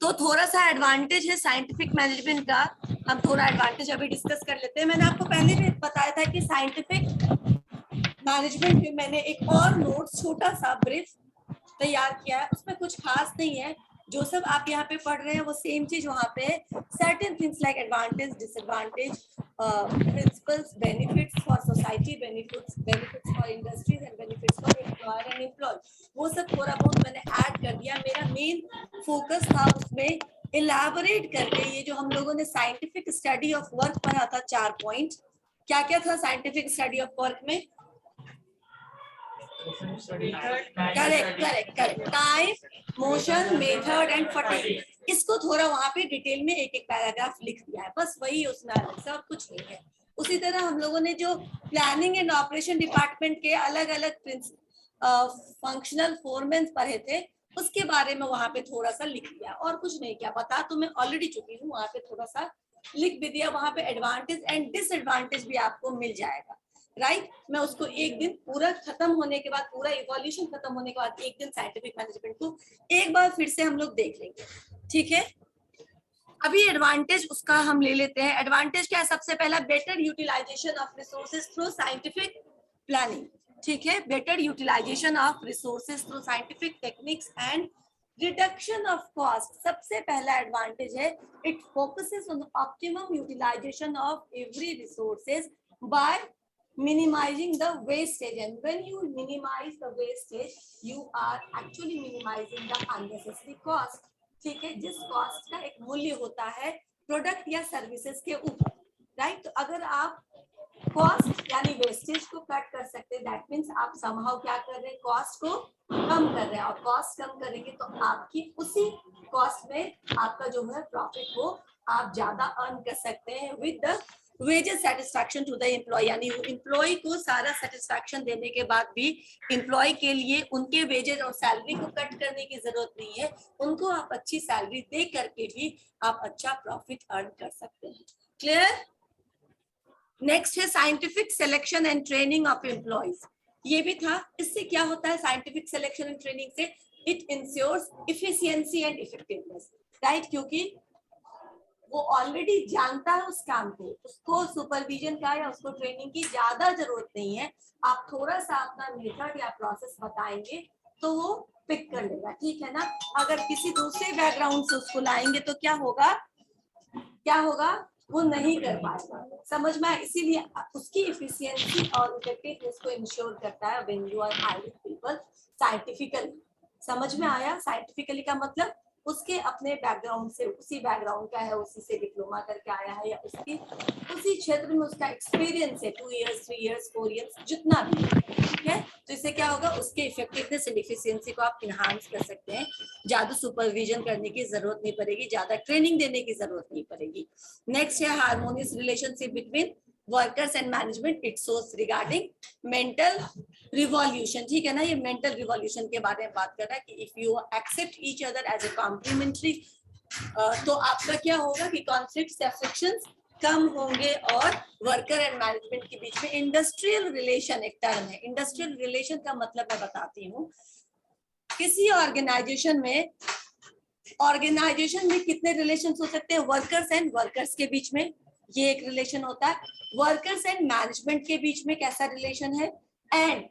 तो थोड़ा सा एडवांटेज है साइंटिफिक मैनेजमेंट का, हम थोड़ा एडवांटेज अभी डिस्कस कर लेते हैं। मैंने आपको पहले भी बताया था कि साइंटिफिक मैनेजमेंट में मैंने एक और नोट्स छोटा सा ब्रीफ तैयार किया है, उसमें कुछ खास नहीं है, जो सब आप यहाँ पे पढ़ रहे हैं वो सेम चीज वहाँ पे। Certain things like advantage, disadvantage, principles, benefits for society, benefits for industries and benefits for employer and employee, वो सब थोड़ा बहुत मैंने ऐड कर दिया। मेरा मेन फोकस था उसमें इलैबोरेट करके ये जो हम लोगों ने साइंटिफिक स्टडी ऑफ वर्क पढ़ा था 4 पॉइंट, क्या क्या था साइंटिफिक स्टडी ऑफ वर्क में? Correct, time, motion, method and fatigue. इसको थोड़ा वहां पे डिटेल में एक एक पैराग्राफ लिख दिया है, बस वही उसमें अलग से और कुछ नहीं है। उसी तरह हम लोगों ने जो प्लानिंग एंड ऑपरेशन डिपार्टमेंट के अलग अलग फंक्शनल फॉर्मेंस पढ़े थे, उसके बारे में वहां पे थोड़ा सा लिख दिया, और कुछ नहीं किया। बता तो मैं ऑलरेडी चुकी हूँ, वहां पे थोड़ा सा लिख भी दिया। वहां पे एडवांटेज एंड डिसएडवांटेज भी आपको मिल जाएगा, राइट। मैं उसको एक दिन पूरा खत्म होने के बाद, पूरा इवोल्यूशन खत्म होने के बाद, एक दिन साइंटिफिक मैनेजमेंट को एक बार फिर से हम लोग देख लेंगे, ठीक है। अभी एडवांटेज उसका हम ले लेते हैं। एडवांटेज क्या है? सबसे पहला, better utilisation of resources through scientific planning, ठीक है। Better utilisation of resources through scientific techniques and reduction of cost. सबसे पहला एडवांटेज है, it focuses on optimum utilisation of every resources by minimizing the wastage, and when you minimize the wastage you are actually minimizing the unnecessary cost, ठीक है। जिस cost का एक मूल्य होता है प्रोडक्ट या सर्विसेज के ऊपर, राइट। तो अगर आप कॉस्ट यानी वेस्टेज को कट कर सकते हैं, दैट मीन्स आप समहाउ क्या कर रहे हैं, कॉस्ट को कम कर रहे हैं, और कॉस्ट कम करेंगे तो आपकी उसी कॉस्ट में आपका जो है प्रॉफिट को आप ज्यादा अर्न कर सकते हैं with the wages satisfaction to the employee, यानी एम्प्लॉय को सारा सेटिस्फैक्शन देने के बाद भी एम्प्लॉय के लिए उनके वेजेस और सैलरी को कट करने की जरूरत नहीं है, उनको आप अच्छी सैलरी दे करके भी आप अच्छा प्रॉफिट अर्न कर सकते हैं। क्लियर? नेक्स्ट है scientific selection and training of employees. ये भी था। इससे क्या होता है साइंटिफिक सिलेक्शन एंड ट्रेनिंग से? It ensures efficiency and effectiveness, right. क्योंकि वो ऑलरेडी जानता है उस काम को, उसको सुपरविजन का या उसको ट्रेनिंग की ज्यादा जरूरत नहीं है। आप थोड़ा सा अपना मेथड या प्रोसेस बताएंगे तो वो पिक कर लेगा, ठीक है ना। अगर किसी दूसरे बैकग्राउंड से उसको लाएंगे तो क्या होगा, वो नहीं कर पाएगा। समझ में आया? इसीलिए उसकी इफिशियंसी और इफेक्टिवनेस को इंश्योर करता है when you are hiring people scientifically. समझ में आया? साइंटिफिकली का मतलब उसके अपने बैकग्राउंड से, उसी बैकग्राउंड का है, उसी से डिप्लोमा करके आया है, या उसकी उसी क्षेत्र में उसका एक्सपीरियंस है 2 इयर्स 3 इयर्स 4 इयर्स जितना भी, ठीक है। तो इससे क्या होगा, उसके इफेक्टिवनेस एंड एफिशिएंसी को आप इनहांस कर सकते हैं। ज्यादा सुपरविजन करने की जरूरत नहीं पड़ेगी, ज्यादा ट्रेनिंग देने की जरूरत नहीं पड़ेगी। नेक्स्ट है harmonious relationship between workers and management, it shows regarding mental revolution, ठीक है ना। ये मेंटल रिवॉल्यूशन के बारे में बात कर रहा है कि if you accept each other as a complementary, तो आपका क्या होगा कि कॉन्फ्लिक्ट्स या फ्रिक्शंस कम होंगे, और वर्कर एंड मैनेजमेंट के बीच में इंडस्ट्रियल रिलेशन एक टर्म है। इंडस्ट्रियल रिलेशन का मतलब मैं बताती हूँ। किसी ऑर्गेनाइजेशन में कितने रिलेशन हो सकते हैं? वर्कर्स एंड वर्कर्स के बीच में ये एक रिलेशन होता है, वर्कर्स एंड मैनेजमेंट के बीच में कैसा रिलेशन है, एंड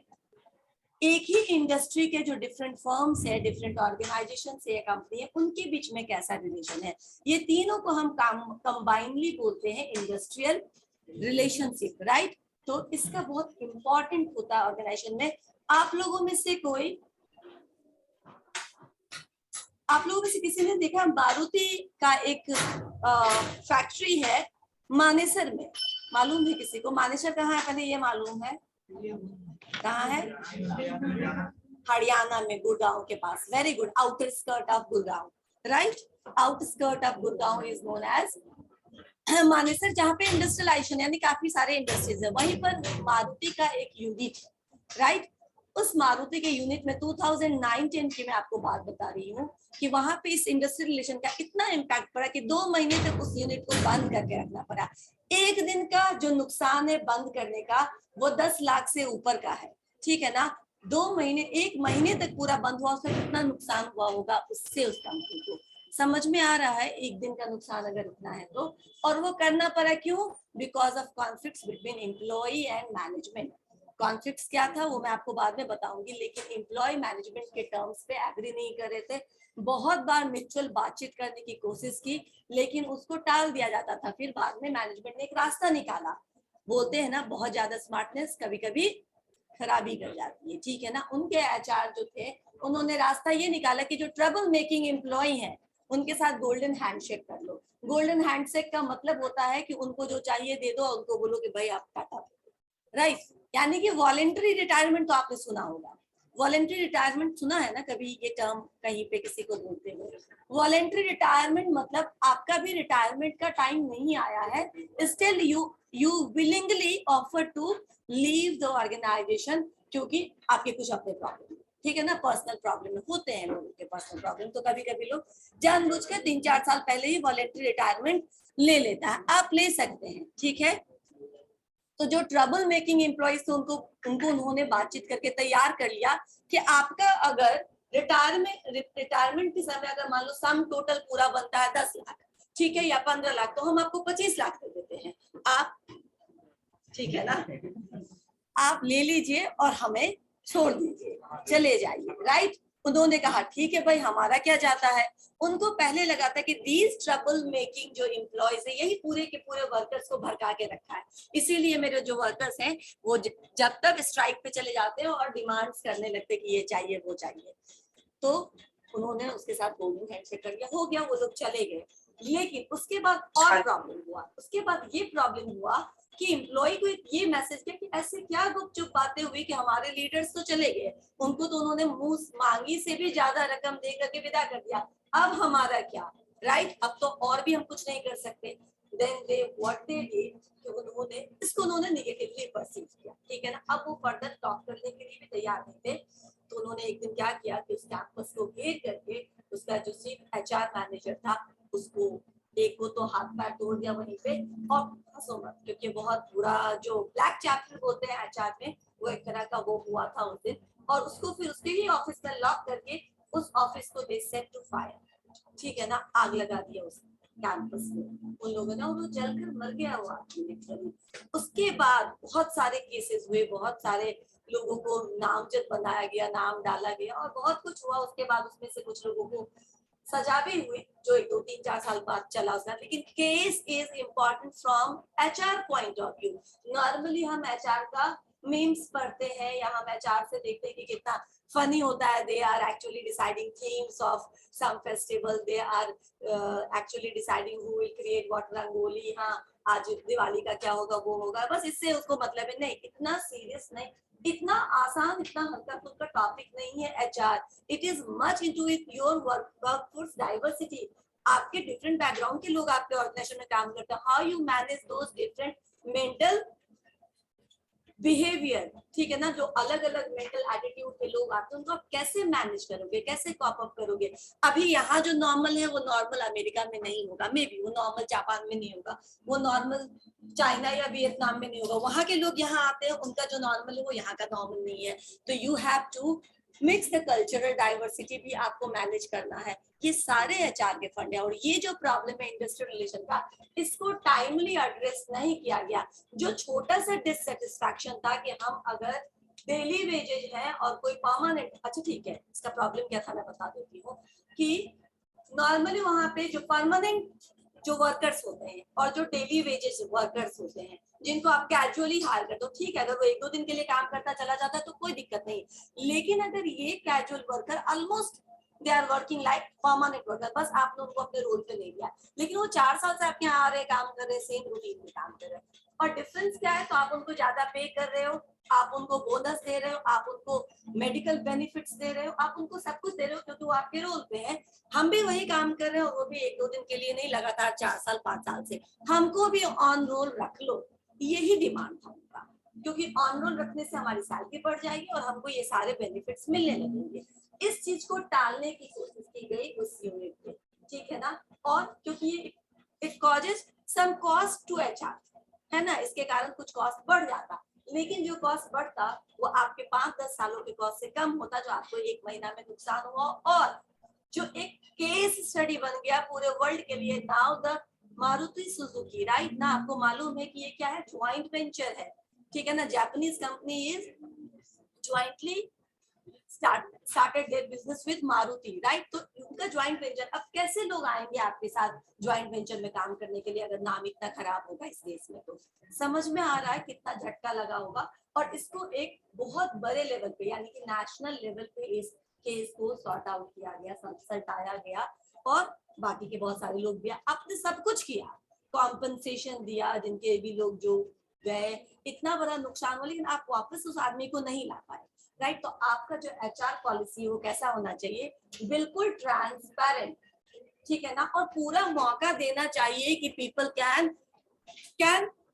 एक ही इंडस्ट्री के जो डिफरेंट फर्म्स है, डिफरेंट ऑर्गेनाइजेशन है, कंपनी है, उनके बीच में कैसा रिलेशन है। ये तीनों को हम कंबाइनली बोलते हैं इंडस्ट्रियल रिलेशनशिप, राइट। तो इसका बहुत इंपॉर्टेंट होता है ऑर्गेनाइजेशन में। आप लोगों में से किसी ने देखा, मारुति का एक फैक्ट्री है मानेसर में, मालूम है किसी को? मानेसर कहाँ है पहले ये मालूम है? कहाँ है? हरियाणा में, गुड़गांव के पास। Very good, outer skirt of Gurgaon, right. Outskirt of Gurgaon is known as Manesar, जहाँ पे इंडस्ट्रियलाइजेशन यानी काफी सारे इंडस्ट्रीज है। वहीं पर मारुति का एक यूनिट, राइट। उस मारुति के यूनिट में 2009-10 की मैं आपको बात बता रही हूँ कि वहां पे इस इंडस्ट्रियल रिलेशन का इतना इम्पैक्ट पड़ा कि 2 महीने तक उस यूनिट को बंद करके रखना पड़ा। एक दिन का जो नुकसान है बंद करने का, वो 10 लाख से ऊपर का है, ठीक है ना। 1 महीने तक पूरा बंद हुआ, उसका कितना नुकसान हुआ होगा उससे उस कंपनी को। समझ में आ रहा है एक दिन का नुकसान अगर इतना है तो। और वो करना पड़ा क्यों? Because of conflicts between employee and management. Conflicts क्या था वो मैं आपको बाद में बताऊंगी, लेकिन एम्प्लॉय मैनेजमेंट के टर्म्स पे एग्री नहीं कर रहे थे। बहुत बार म्यूचुअल बातचीत करने की कोशिश की, लेकिन उसको टाल दिया जाता था। फिर बाद में मैनेजमेंट ने एक रास्ता निकाला। बोलते हैं ना, बहुत ज्यादा स्मार्टनेस कभी कभी खराबी कर जाती है, ठीक है ना। उनके एचआर जो थे, उन्होंने रास्ता ये निकाला कि जो ट्रबल मेकिंग एम्प्लॉय हैं उनके साथ गोल्डन हैंडशेक कर लो। गोल्डन हैंडशेक का मतलब होता है कि उनको जो चाहिए दे दो, उनको बोलो कि भाई आप टाटा, राइट। यानी कि वॉलेंटरी रिटायरमेंट तो आपने सुना होगा। वॉलेंट्री रिटायरमेंट सुना है ना कभी, ये टर्म कहीं पे किसी को बोलते हुए? वॉलेंट्री रिटायरमेंट मतलब आपका भी रिटायरमेंट का टाइम नहीं आया है, still you willingly offer to leave the organisation, क्योंकि आपके कुछ अपने प्रॉब्लम, ठीक है ना, पर्सनल प्रॉब्लम होते हैं लोगों के। पर्सनल प्रॉब्लम तो कभी कभी लोग जानबूझकर 3-4 साल पहले ही वॉलेंट्री रिटायरमेंट ले लेता है। आप ले सकते हैं, ठीक है। तो जो ट्रबल मेकिंग एम्प्लॉइज थे उनको उन्होंने बातचीत करके तैयार कर लिया कि आपका अगर रिटायरमेंट के समय अगर मान लो सम टोटल पूरा बनता है 10 लाख, ठीक है, या 15 लाख, तो हम आपको 25 लाख दे देते हैं। आप, ठीक है ना, आप ले लीजिए और हमें छोड़ दीजिए, चले जाइए, राइट। उन्होंने कहा ठीक है भाई, हमारा क्या जाता है। उनको पहले लगा था कि दीज ट्रबल मेकिंग जो एम्प्लॉयज है यही पूरे के पूरे वर्कर्स को भड़का के रखा है, इसीलिए मेरे जो वर्कर्स हैं वो जब तक स्ट्राइक पे चले जाते हैं और डिमांड्स करने लगते कि ये चाहिए वो चाहिए। तो उन्होंने उसके साथ गोल्डन हैंडशेक कर लिया, हो गया, वो लोग चले गए। लेकिन उसके बाद और प्रॉब्लम हुआ। उसके बाद ये प्रॉब्लम हुआ कि एम्प्लॉय को ये मैसेज किया कि ऐसे क्या गुपचुप बातें हुई कि हमारे लीडर्स तो चले गए, उनको तो उन्होंने मुंह मांगी से भी ज्यादा रकम दे करके विदा कर दिया, अब हमारा क्या, राइट। अब तो और भी हम कुछ नहीं कर सकते। Then they what they did कि उन्होंने नेगेटिवली परसीव किया, ठीक है ना। अब वो फर्दर टॉक करने के लिए भी तैयार नहीं थे। तो उन्होंने एक दिन क्या किया कि उस कैंपस को घेर करके उसका जो चीफ एचआर मैनेजर था उसको, एक को तो हाथ पैर तोड़ दिया वहीं पे। और हंसो मत, क्योंकि बहुत बुरा जो ब्लैक चैप्टर बोलते हैं एचआर में, वो एक तरह का वो हुआ था उस दिन। और उसको फिर उसके ही ऑफिस में लॉक करके उस ऑफिस को दे सेट टू फायर, ठीक है ना, आग लगा दिया उस कैंपस में उन लोगों ने, और वो जलकर मर गया वो आदमी। उसके बाद बहुत सारे केसेस हुए, बहुत सारे लोगों को नामजद बनाया गया, नाम डाला गया और बहुत कुछ हुआ। उसके बाद उसमें से कुछ लोगों को सजा भी हुई, जो 2-3-4 साल बाद चला उसका। लेकिन case is important from HR point of view. Normally हम एचआर का मीम्स पढ़ते हैं या हम एचआर से देखते हैं कि कितना फनी होता है। They are actually deciding themes of some festival, they are actually deciding who will create what rangoli, हाँ आज दिवाली का क्या होगा वो होगा, बस इससे उसको मतलब है। नहीं, इतना सीरियस नहीं, इतना आसान, इतना हल्का फुल्का टॉपिक नहीं है HR. It is much into it your workforce diversity. आपके डिफरेंट बैकग्राउंड के लोग आपके ऑर्गेनाइजेशन में काम करते हैं, how you manage those different mental behaviour, ठीक है ना। जो अलग अलग मेंटल एटीट्यूड के लोग आते हैं उनको आप कैसे मैनेज करोगे, कैसे कॉप अप करोगे। अभी यहाँ जो नॉर्मल है वो नॉर्मल अमेरिका में नहीं होगा, मे बी वो नॉर्मल जापान में नहीं होगा, वो नॉर्मल चाइना या वियतनाम में नहीं होगा। वहां के लोग यहाँ आते हैं, उनका जो नॉर्मल है वो यहाँ का नॉर्मल नहीं है। तो you have to mix the cultural diversity भी आपको मैनेज करना है। ये सारे एचआर के फंड है। और ये जो प्रॉब्लम है इंडस्ट्रियल रिलेशन का, इसको टाइमली एड्रेस नहीं किया गया। जो छोटा सा डिससेटिस्फैक्शन था कि हम अगर डेली वेजेज है और कोई परमानेंट, अच्छा ठीक है, इसका प्रॉब्लम क्या था मैं बता देती हूँ कि नॉर्मली वहां पे जो परमानेंट जो वर्कर्स होते हैं और जो डेली वेजेस वर्कर्स होते हैं जिनको आप कैजुअली हायर करते हो, ठीक है, अगर वो 1-2 दिन के लिए काम करता चला जाता है तो कोई दिक्कत नहीं। लेकिन अगर ये casual worker almost they are working like permanent worker, बस आपने उनको अपने रोल पे नहीं लिया, लेकिन वो 4 साल से आपके यहाँ आ रहे, काम कर रहे, सेम रूटीन में काम कर रहे हैं। और डिफरेंस क्या है, तो आप उनको ज्यादा पे कर रहे हो, आप उनको बोनस दे रहे हो, आप उनको मेडिकल बेनिफिट्स दे रहे हो, आप उनको सब कुछ दे रहे हो क्योंकि वो आपके रोल पे है। हम भी वही काम कर रहे हैं, वो भी 1-2 दिन के लिए नहीं, लगातार 4 साल 5 साल से। हमको भी ऑन रोल रख लो, यही डिमांड था उनका, क्योंकि ऑन रोल रखने से हमारी सैलरी बढ़ जाएगी और हमको ये सारे बेनिफिट्स मिलने लगेंगे। इस चीज को टालने की कोशिश की गई उस यूनिट में, ठीक है ना। और क्योंकि it causes some cost to HR, है ना, इसके कारण कुछ कॉस्ट बढ़ जाता, लेकिन जो कॉस्ट बढ़ता वो आपके 5-10 सालों के कॉस्ट से कम होता जो आपको 1 महीना में नुकसान हुआ। और जो एक केस स्टडी बन गया पूरे वर्ल्ड के लिए। Now the Maruti Suzuki, right ना, आपको मालूम है कि ये क्या है, ज्वाइंट वेंचर है, ठीक है ना। Japanese company is jointly started their business with Maruti, right? तो उनका ज्वाइंट वेंचर। अब कैसे लोग आएंगे आपके साथ ज्वाइंट वेंचर में काम करने के लिए अगर नाम इतना खराब होगा इस देश में? तो समझ में आ रहा है कितना झटका लगा होगा। और इसको एक बहुत बड़े लेवल पे यानी कि नेशनल लेवल पे इस केस को सॉर्ट आउट किया गया, सल्टाया गया, और बाकी के बहुत सारे लोग भी आपने सब कुछ किया, कॉम्पनसेशन दिया जिनके भी लोग जो गए, इतना बड़ा नुकसान हुआ, लेकिन आप वापस उस आदमी को नहीं ला पाए, राइट। तो आपका जो एचआर पॉलिसी वो कैसा होना चाहिए, बिल्कुल ट्रांसपेरेंट, ठीक है ना, और पूरा मौका देना चाहिए कि people can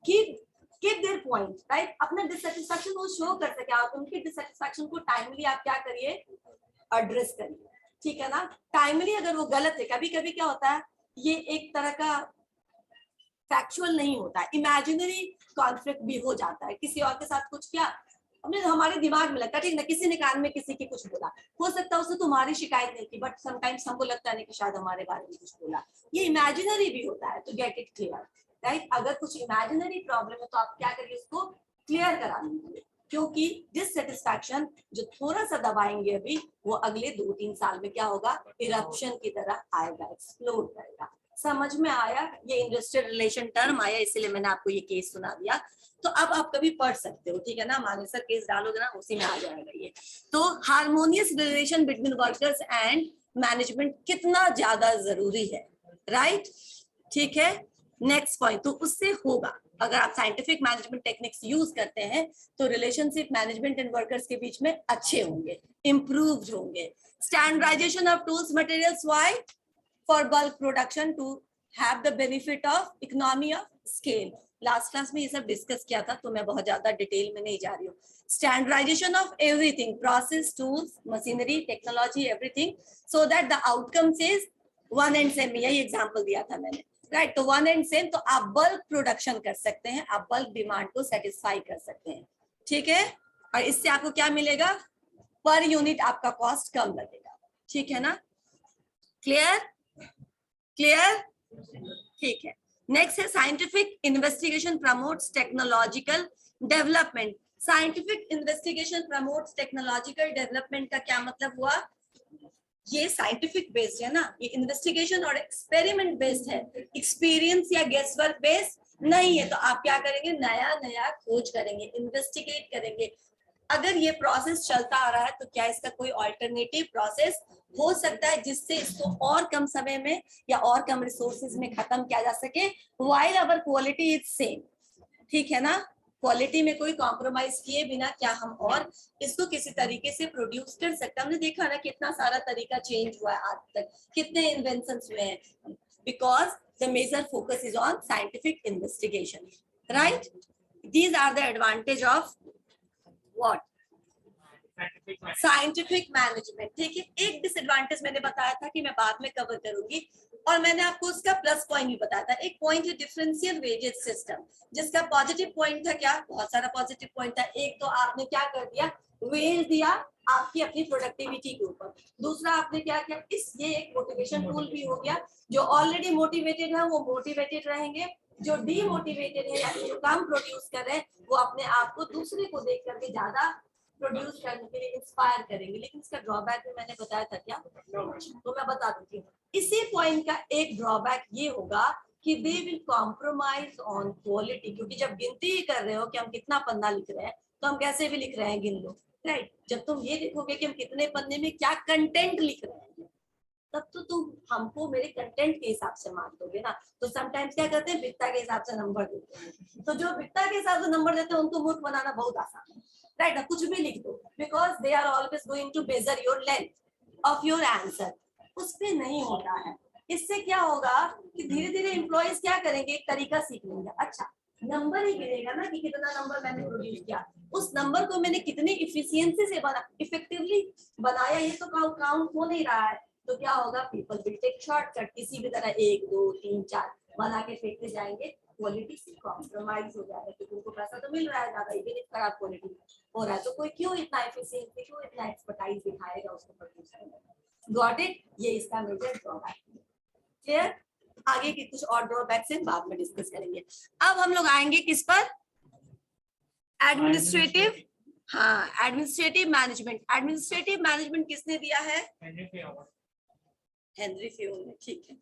keep their point, right. अपना डिससेटिस्फैक्शन वो शो कर सके, आप उनकी डिससेटिस्फैक्शन को टाइमली आप क्या करिए, एड्रेस करिए, ठीक है ना। टाइमली अगर वो गलत है, कभी कभी क्या होता है, ये एक तरह का फैक्चुअल नहीं होता है, इमेजिनरी कॉन्फ्लिक्ट भी हो जाता है, किसी और के साथ कुछ किया, हमने हमारे दिमाग में लगता है, ठीक ना, किसी ने कान में किसी की कुछ बोला, हो सकता है उसने तुम्हारी शिकायत नहीं की, बट समटाइम्स हमको लगता है कि शायद हमारे बारे में कुछ बोला, ये इमेजिनरी भी होता है, तो गेट इट क्लियर, राइट। अगर कुछ इमेजिनरी प्रॉब्लम है तो आप क्या करिए, उसको क्लियर करा लीजिए, क्योंकि डिससेटिस्फैक्शन जो थोड़ा सा दबाएंगे अभी, वो अगले 2-3 साल में क्या होगा, इरप्शन की तरह आएगा, एक्सप्लोड करेगा। समझ में आया, ये इंडस्ट्रियल रिलेशन टर्म आया, इसलिए मैंने आपको ये केस सुना दिया। तो अब आप कभी पढ़ सकते हो, ठीक है ना, माने सर केस डालोगे ना, उसी में आ जाएगा ये। तो harmonious relation between workers and management कितना ज्यादा जरूरी है, राइट, ठीक है। नेक्स्ट पॉइंट, तो उससे होगा, अगर आप साइंटिफिक मैनेजमेंट टेक्निक्स यूज करते हैं तो रिलेशनशिप मैनेजमेंट एंड वर्कर्स के बीच में अच्छे होंगे, इंप्रूव्ड होंगे। Standardisation of tools materials, why, for bulk production to have the benefit of economy of scale. Last class में ये सब डिस्कस किया था, तो मैं बहुत ज्यादा डिटेल में नहीं जा रही हूँ। Standardisation of everything, process, tools, machinery, technology, everything, so that the outcomes is one and same. यही एग्जांपल दिया था मैंने, राइट। तो वन एंड सेम, तो आप बल्क प्रोडक्शन कर सकते हैं, आप बल्क डिमांड को सेटिस्फाई कर सकते हैं, ठीक है। और इससे आपको क्या मिलेगा, पर यूनिट आपका कॉस्ट कम लगेगा, ठीक है ना। क्लियर, क्लियर, ठीक है। नेक्स्ट है scientific investigation promotes technological development. Scientific investigation promotes technological development का क्या मतलब हुआ, ये साइंटिफिक बेस्ड है ना, ये इन्वेस्टिगेशन और एक्सपेरिमेंट बेस्ड है, एक्सपीरियंस या गेस वर्क बेस्ड नहीं है। तो आप क्या करेंगे, नया नया खोज करेंगे, इन्वेस्टिगेट करेंगे। अगर ये प्रोसेस चलता आ रहा है तो क्या इसका कोई ऑल्टरनेटिव प्रोसेस हो सकता है जिससे इसको और कम समय में या और कम रिसोर्सेज में खत्म किया जा सके, while our quality is same, ठीक है ना। क्वालिटी में कोई कॉम्प्रोमाइज किए बिना क्या हम और इसको किसी तरीके से प्रोड्यूस कर सकते हैं। हमने देखा ना कितना सारा तरीका चेंज हुआ है आज तक, कितने इन्वेंशंस हुए हैं, because the major focus is on scientific investigation, right. These are the advantage of what, scientific management, ठीक है। एक डिसएडवांटेज मैंने बताया था कि मैं बाद में कवर करूंगी, और मैंने आपको उसका प्लस पॉइंट भी बताया था। एक पॉइंट है डिफरेंशियल वेजेस सिस्टम, जिसका पॉजिटिव पॉइंट था क्या, बहुत सारा पॉजिटिव पॉइंट था। एक तो आपने क्या कर दिया, वेज दिया आपकी अपनी प्रोडक्टिविटी के ऊपर। दूसरा आपने क्या किया, इस ये एक मोटिवेशन टूल भी हो गया, जो ऑलरेडी मोटिवेटेड है वो मोटिवेटेड रहेंगे, जो डीमोटिवेटेड है यानी जो कम प्रोड्यूस कर रहे हैं वो अपने आप को दूसरे को देख करके ज्यादा प्रोड्यूस करने के लिए इंस्पायर करेंगे। लेकिन इसका ड्रॉबैक भी मैंने बताया था क्या, तो मैं बता दूंगी। इसी पॉइंट का एक ड्रॉबैक ये होगा कि they will compromise on quality, क्योंकि जब गिनती ही कर रहे हो कि हम कितना पन्ना लिख रहे हैं, तो हम कैसे भी लिख रहे हैं गिन लो, राइट। जब तुम ये देखोगे कि हम कितने पन्ने में क्या कंटेंट लिख रहे हैं, तब तो तुम हमको मेरे कंटेंट के हिसाब से मान दोगे ना। तो समटाइम्स क्या करते हैं, बिकता के हिसाब से नंबर देते हैं, तो जो बिकता के हिसाब से नंबर देते हैं उनको मूर्ख बनाना बहुत आसान है, राइट। कुछ भी लिख दो, because they are always going to measure your length of your answer, उस पे नहीं होता है। इससे क्या होगा कि धीरे धीरे एम्प्लॉइज क्या करेंगे, एक तरीका सीख लेंगे, अच्छा नंबर ही गिरेगा ना कि कितना नंबर मैंने प्रोड्यूस किया, उस नंबर को मैंने कितनी इफिशियंसी से बना, इफेक्टिवली बनाया, ये तो काउंट हो नहीं रहा है। तो क्या होगा, पीपल विल टेक शॉर्टकट, किसी भी तरह 1 2 3 4 बना के फेंकते जाएंगे, क्वालिटी से कॉम्प्रोमाइज हो जाएगा, क्योंकि उनको पैसा तो मिल रहा है ज्यादा, इवन इफ खराब क्वालिटी हो रहा है, तो कोई क्यों इतना एफिशिएंसी, क्यों इतना एक्सपर्टाइज दिखाएगा उसको प्रोड्यूस करने में। Got it? ये इसका मेजर ड्रॉबैक। क्लियर? आगे के कुछ और ड्रॉबैक्स हैं बाद में डिस्कस करेंगे। अब हम लोग आएंगे किस पर? एडमिनिस्ट्रेटिव। हाँ, एडमिनिस्ट्रेटिव मैनेजमेंट। एडमिनिस्ट्रेटिव मैनेजमेंट किसने दिया है? हेनरी फ्योल ने। ठीक है,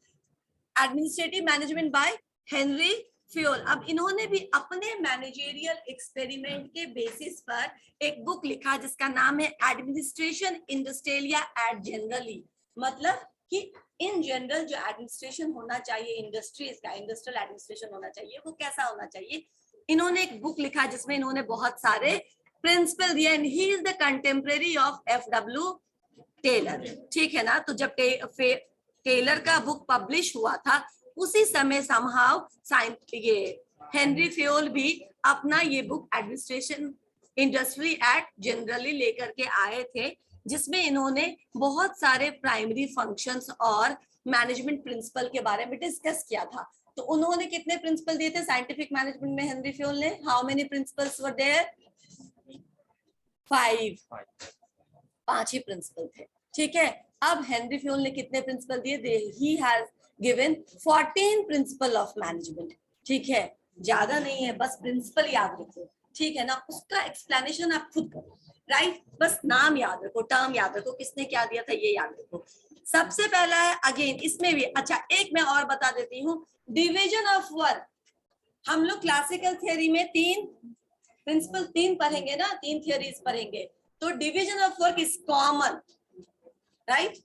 administrative management by Henry Fayol. अब इन्होंने भी अपने मैनेजरियल एक्सपेरिमेंट के बेसिस पर एक बुक लिखा जिसका नाम है एडमिनिस्ट्रेशन इंडस्ट्रियलिया एट जनरली। मतलब कि इन जनरल जो एडमिनिस्ट्रेशन होना चाहिए इंडस्ट्रीज का, इंडस्ट्रियल एडमिनिस्ट्रेशन होना चाहिए, वो कैसा होना चाहिए। इन्होंने एक बुक लिखा जिसमें इन्होंने बहुत सारे प्रिंसिपल दिए and he is the contemporary of F W. Taylor. ठीक है ना? तो जब टेलर का बुक पब्लिश हुआ था उसी समय समहाउ ये हेनरी फ्योल भी अपना ये book administration industry at generally लेकर के आए थे, जिसमें इन्होंने बहुत सारे प्राइमरी फंक्शंस और मैनेजमेंट प्रिंसिपल के बारे में डिस्कस किया था। तो उन्होंने कितने प्रिंसिपल दिए थे साइंटिफिक मैनेजमेंट में हेनरी फ्योल ने? How many principles were there? 5। 5 ही प्रिंसिपल थे। ठीक है, अब हेनरी फ्योल ने कितने प्रिंसिपल दिए? He has given 14 principle of management. ठीक है, ज्यादा नहीं है, बस प्रिंसिपल याद रखो। ठीक है ना? उसका एक्सप्लेनेशन आप खुद करो, राइट? बस नाम याद रखो, टर्म याद रखो, किसने क्या दिया था ये याद रखो। सबसे पहला है अगेन इसमें भी। अच्छा, एक मैं और बता देती हूँ, डिविजन ऑफ वर्क। हम लोग क्लासिकल थियोरी में 3 प्रिंसिपल 3 पढ़ेंगे ना, 3 थियोरीज पढ़ेंगे। तो division of work is common, right?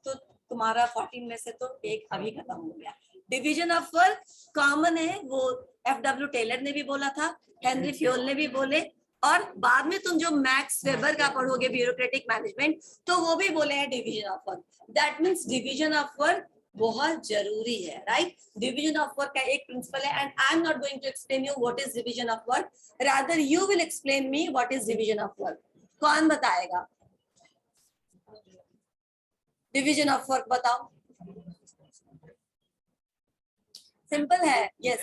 तो तुम्हारा 14 में से तो एक अभी खत्म हो गया। डिवीजन ऑफ वर्क कॉमन है, वो एफ.डब्ल्यू. टेलर ने भी बोला था, हेनरी फ्योल ने भी बोले, और बाद में तुम जो मैक्स वेबर का पढ़ोगे ब्यूरोक्रेटिक मैनेजमेंट, तो वो भी बोले हैं division of work. That means division of work बहुत जरूरी है, राइट? डिवीजन ऑफ वर्क का एक प्रिंसिपल है and I am not going to explain you what is division of work, rather you will explain me what is division of work. कौन बताएगा? Division of work बताओ। Simple है, yes.